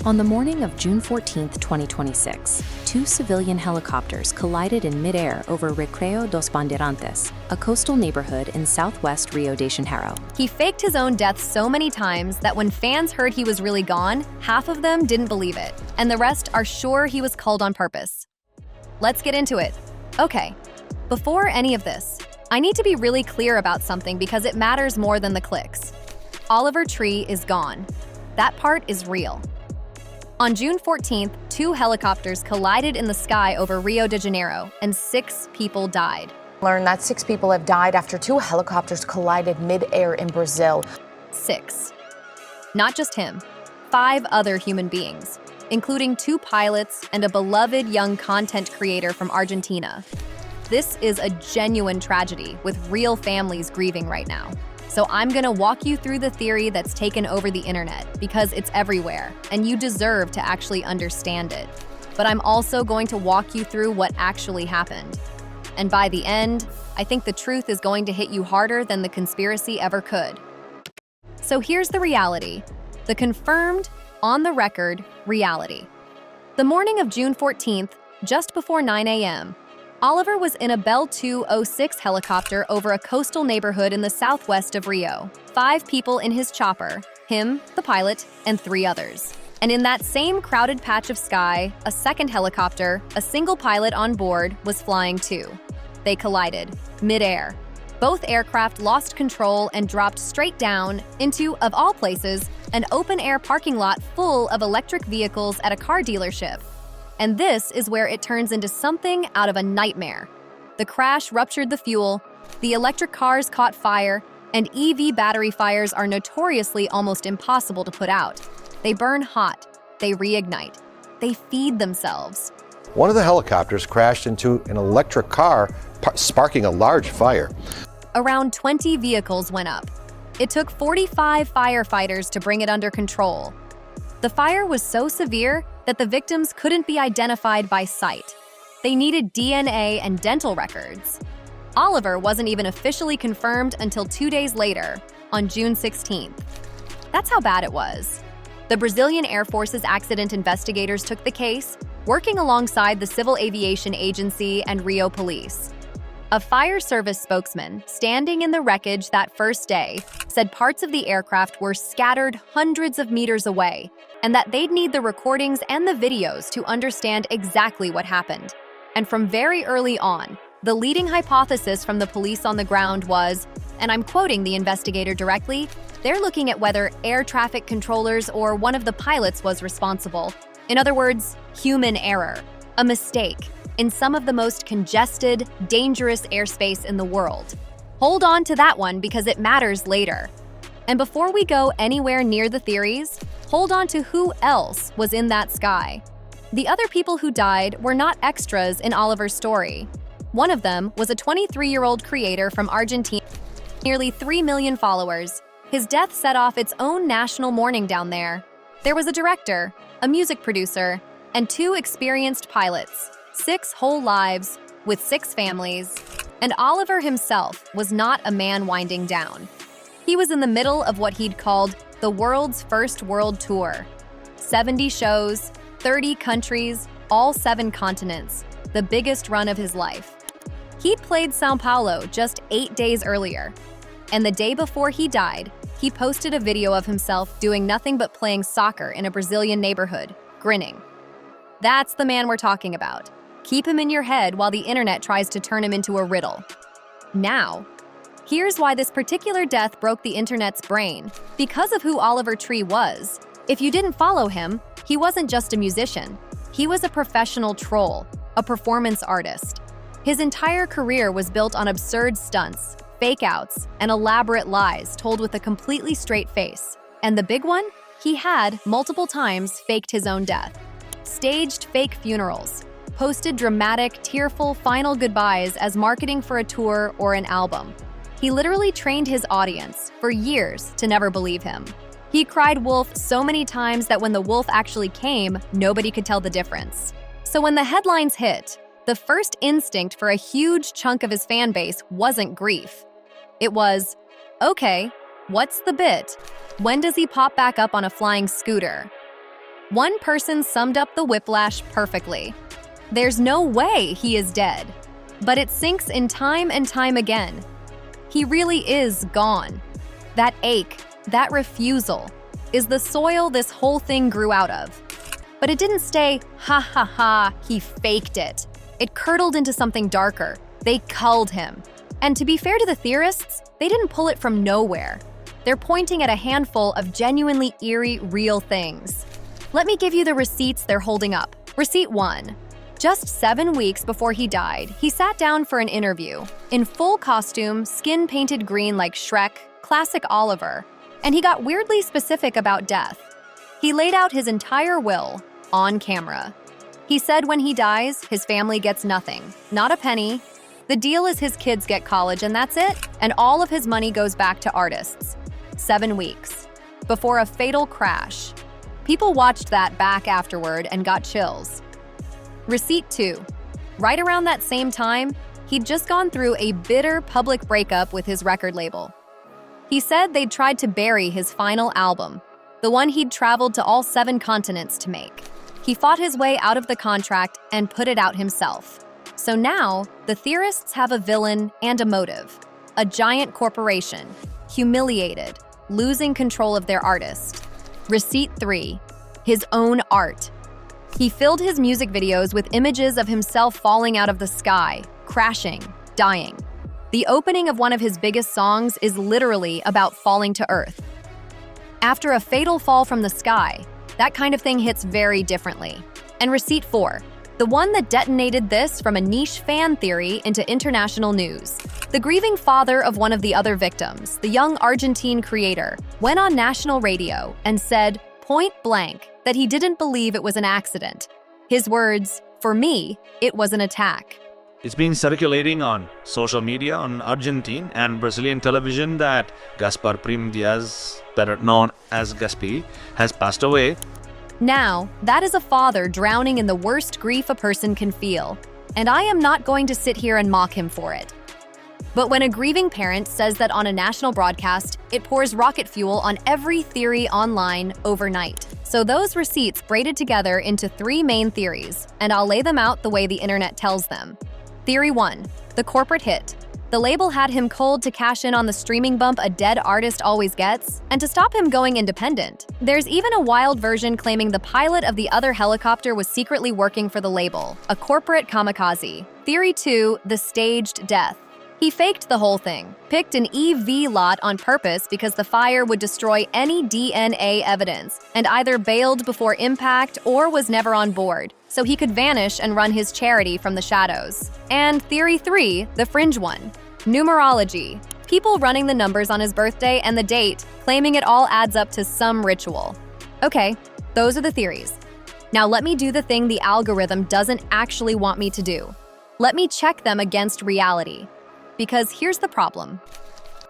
On the morning of June 14, 2026, two civilian helicopters collided in midair over Recreo dos Bandeirantes, a coastal neighborhood in southwest Rio de Janeiro. He faked his own death so many times that when fans heard he was really gone, half of them didn't believe it, and the rest are sure he was culled on purpose. Let's get into it. Okay, before any of this, I need to be really clear about something because it matters more than the clicks. Oliver Tree is gone. That part is real. On June 14th, two helicopters collided in the sky over Rio de Janeiro, and 6 people died. Learned that 6 people have died after 2 helicopters collided mid-air in Brazil. 6. Not just him, 5 other human beings, including 2 pilots and a beloved young content creator from Argentina. This is a genuine tragedy with real families grieving right now. So I'm gonna walk you through the theory that's taken over the internet because it's everywhere and you deserve to actually understand it. But I'm also going to walk you through what actually happened. And by the end, I think the truth is going to hit you harder than the conspiracy ever could. So here's the reality, the confirmed, on the record reality. The morning of June 14th, just before 9 a.m., Oliver was in a Bell 206 helicopter over a coastal neighborhood in the southwest of Rio. 5 people in his chopper, him, the pilot, and 3 others. And in that same crowded patch of sky, a second helicopter, a single pilot on board, was flying too. They collided, mid-air. Both aircraft lost control and dropped straight down into, of all places, an open-air parking lot full of electric vehicles at a car dealership. And this is where it turns into something out of a nightmare. The crash ruptured the fuel, the electric cars caught fire, and EV battery fires are notoriously almost impossible to put out. They burn hot, they reignite, they feed themselves. One of the helicopters crashed into an electric car, sparking a large fire. Around 20 vehicles went up. It took 45 firefighters to bring it under control. The fire was so severe that the victims couldn't be identified by sight. They needed DNA and dental records. Oliver wasn't even officially confirmed until 2 days later, on June 16th. That's how bad it was. The Brazilian Air Force's accident investigators took the case, working alongside the Civil Aviation Agency and Rio Police. A fire service spokesman, standing in the wreckage that first day, said parts of the aircraft were scattered hundreds of meters away, and that they'd need the recordings and the videos to understand exactly what happened. And from very early on, the leading hypothesis from the police on the ground was, and I'm quoting the investigator directly, they're looking at whether air traffic controllers or one of the pilots was responsible. In other words, human error, a mistake, in some of the most congested, dangerous airspace in the world. Hold on to that one because it matters later. And before we go anywhere near the theories, hold on to who else was in that sky. The other people who died were not extras in Oliver's story. One of them was a 23-year-old creator from Argentina, nearly 3 million followers. His death set off its own national mourning down there. There was a director, a music producer, and 2 experienced pilots. 6 whole lives, with 6 families, and Oliver himself was not a man winding down. He was in the middle of what he'd called the world's first world tour. 70 shows, 30 countries, all 7 continents, the biggest run of his life. He'd played São Paulo just 8 days earlier, and the day before he died, he posted a video of himself doing nothing but playing soccer in a Brazilian neighborhood, grinning. That's the man we're talking about. Keep him in your head while the internet tries to turn him into a riddle. Now, here's why this particular death broke the internet's brain. Because of who Oliver Tree was. If you didn't follow him, he wasn't just a musician. He was a professional troll, a performance artist. His entire career was built on absurd stunts, fake-outs, and elaborate lies told with a completely straight face. And the big one? He had, multiple times, faked his own death. Staged fake funerals. Posted dramatic, tearful final goodbyes as marketing for a tour or an album. He literally trained his audience for years to never believe him. He cried wolf so many times that when the wolf actually came, nobody could tell the difference. So when the headlines hit, the first instinct for a huge chunk of his fan base wasn't grief. It was, okay, what's the bit? When does he pop back up on a flying scooter? One person summed up the whiplash perfectly. There's no way he is dead. But it sinks in time and time again. He really is gone. That ache, that refusal, is the soil this whole thing grew out of. But it didn't stay, ha ha ha, he faked it. It curdled into something darker. They culled him. And to be fair to the theorists, they didn't pull it from nowhere. They're pointing at a handful of genuinely eerie, real things. Let me give you the receipts they're holding up. Receipt 1. Just 7 weeks before he died, he sat down for an interview. In full costume, skin painted green like Shrek, classic Oliver. And he got weirdly specific about death. He laid out his entire will, on camera. He said when he dies, his family gets nothing, not a penny. The deal is his kids get college and that's it, and all of his money goes back to artists. 7 weeks. Before a fatal crash. People watched that back afterward and got chills. Receipt 2. Right around that same time, he'd just gone through a bitter public breakup with his record label. He said they'd tried to bury his final album, the one he'd traveled to all 7 continents to make. He fought his way out of the contract and put it out himself. So now, the theorists have a villain and a motive. A giant corporation, humiliated, losing control of their artist. Receipt 3. His own art. He filled his music videos with images of himself falling out of the sky, crashing, dying. The opening of one of his biggest songs is literally about falling to earth. After a fatal fall from the sky, that kind of thing hits very differently. And receipt 4, the one that detonated this from a niche fan theory into international news. The grieving father of one of the other victims, the young Argentine creator, went on national radio and said, point blank, that he didn't believe it was an accident. His words, "For me, it was an attack." It's been circulating on social media on Argentine and Brazilian television that Gaspar Prim Diaz, better known as Gaspi, has passed away. Now, that is a father drowning in the worst grief a person can feel, and I am not going to sit here and mock him for it. But when a grieving parent says that on a national broadcast, it pours rocket fuel on every theory online overnight. So those receipts braided together into 3 main theories, and I'll lay them out the way the internet tells them. Theory 1, the corporate hit. The label had him cold to cash in on the streaming bump a dead artist always gets, and to stop him going independent. There's even a wild version claiming the pilot of the other helicopter was secretly working for the label, a corporate kamikaze. Theory 2, the staged death. He faked the whole thing, picked an EV lot on purpose because the fire would destroy any DNA evidence, and either bailed before impact or was never on board, so he could vanish and run his charity from the shadows. And Theory 3, the fringe one. Numerology. People running the numbers on his birthday and the date, claiming it all adds up to some ritual. Okay, those are the theories. Now let me do the thing the algorithm doesn't actually want me to do. Let me check them against reality. Because here's the problem.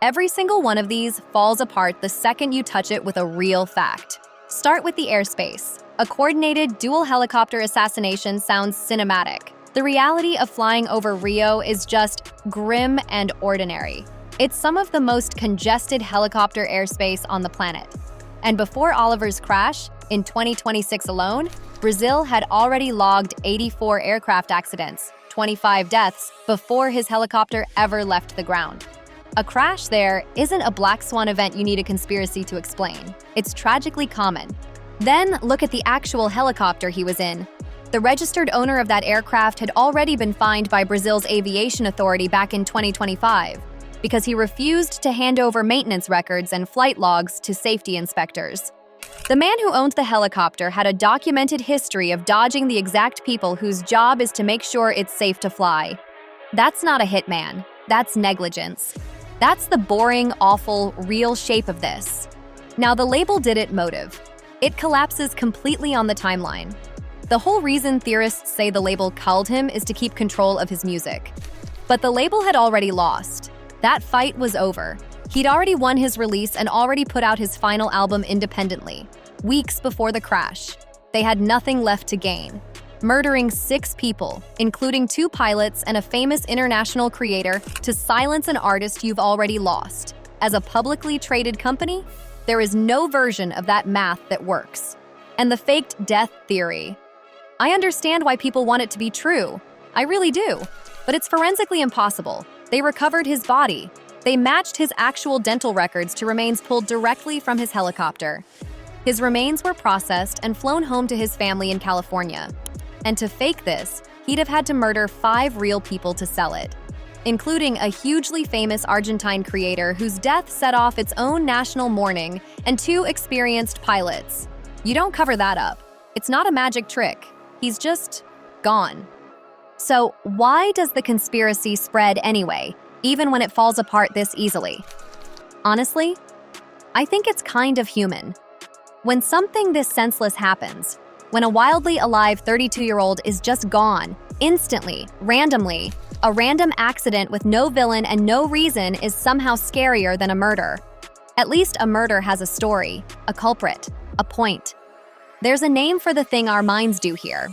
Every single one of these falls apart the second you touch it with a real fact. Start with the airspace. A coordinated dual helicopter assassination sounds cinematic. The reality of flying over Rio is just grim and ordinary. It's some of the most congested helicopter airspace on the planet. And before Oliver's crash, in 2026 alone, Brazil had already logged 84 aircraft accidents, 25 deaths, before his helicopter ever left the ground. A crash there isn't a black swan event you need a conspiracy to explain. It's tragically common. Then look at the actual helicopter he was in. The registered owner of that aircraft had already been fined by Brazil's aviation authority back in 2025 because he refused to hand over maintenance records and flight logs to safety inspectors. The man who owned the helicopter had a documented history of dodging the exact people whose job is to make sure it's safe to fly. That's not a hitman. That's negligence. That's the boring, awful, real shape of this. Now, the label did it motive. It collapses completely on the timeline. The whole reason theorists say the label culled him is to keep control of his music. But the label had already lost. That fight was over. He'd already won his release and already put out his final album independently, weeks before the crash. They had nothing left to gain. Murdering 6 people, including 2 pilots and a famous international creator, to silence an artist you've already lost. As a publicly traded company, there is no version of that math that works. and the faked death theory. I understand why people want it to be true. I really do. But it's forensically impossible. They recovered his body. They matched his actual dental records to remains pulled directly from his helicopter. His remains were processed and flown home to his family in California. And to fake this, he'd have had to murder 5 real people to sell it, including a hugely famous Argentine creator whose death set off its own national mourning and 2 experienced pilots. You don't cover that up. It's not a magic trick. He's just gone. So why does the conspiracy spread anyway, even when it falls apart this easily? Honestly, I think it's kind of human. When something this senseless happens, when a wildly alive 32-year-old is just gone, instantly, randomly, a random accident with no villain and no reason is somehow scarier than a murder. At least a murder has a story, a culprit, a point. There's a name for the thing our minds do here.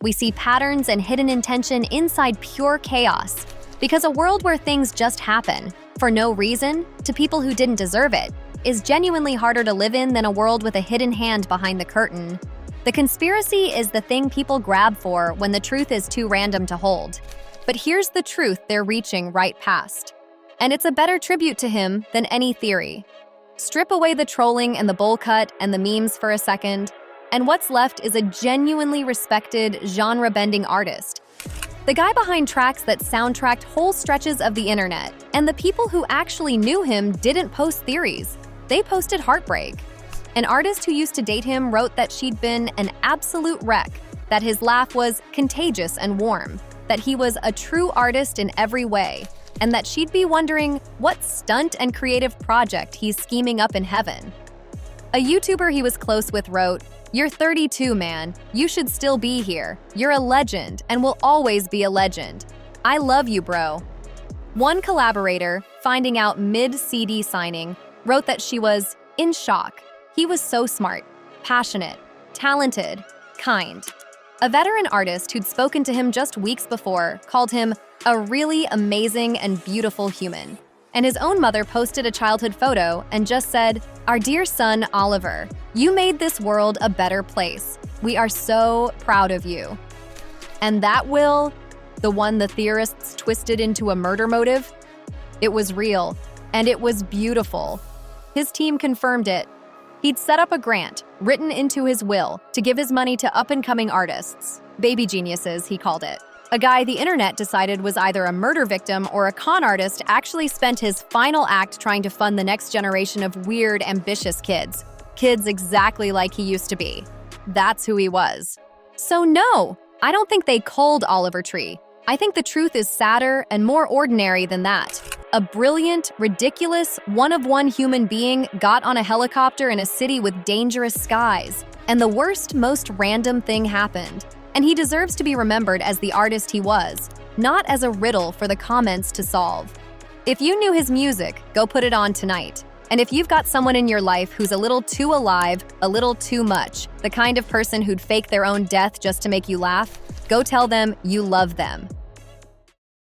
We see patterns and hidden intention inside pure chaos, because a world where things just happen, for no reason, to people who didn't deserve it, is genuinely harder to live in than a world with a hidden hand behind the curtain. The conspiracy is the thing people grab for when the truth is too random to hold. But here's the truth they're reaching right past. And it's a better tribute to him than any theory. Strip away the trolling and the bowl cut and the memes for a second, and what's left is a genuinely respected, genre-bending artist. The guy behind tracks that soundtracked whole stretches of the internet, and the people who actually knew him didn't post theories. They posted heartbreak. An artist who used to date him wrote that she'd been an absolute wreck, that his laugh was contagious and warm, that he was a true artist in every way, and that she'd be wondering what stunt and creative project he's scheming up in heaven. A YouTuber he was close with wrote, "You're 32, man. You should still be here. You're a legend and will always be a legend. I love you, bro." One collaborator, finding out mid-CD signing, wrote that she was in shock. He was so smart, passionate, talented, kind. A veteran artist who'd spoken to him just weeks before called him a really amazing and beautiful human. And his own mother posted a childhood photo and just said, "Our dear son, Oliver, you made this world a better place. We are so proud of you." And that will, the one the theorists twisted into a murder motive, it was real, and it was beautiful. His team confirmed it. He'd set up a grant, written into his will, to give his money to up-and-coming artists. Baby geniuses, he called it. A guy the internet decided was either a murder victim or a con artist actually spent his final act trying to fund the next generation of weird, ambitious kids. Kids exactly like he used to be. That's who he was. So no, I don't think they culled Oliver Tree. I think the truth is sadder and more ordinary than that. A brilliant, ridiculous, one-of-one human being got on a helicopter in a city with dangerous skies, and the worst, most random thing happened. And he deserves to be remembered as the artist he was, not as a riddle for the comments to solve. If you knew his music, go put it on tonight. And if you've got someone in your life who's a little too alive, a little too much, the kind of person who'd fake their own death just to make you laugh, go tell them you love them.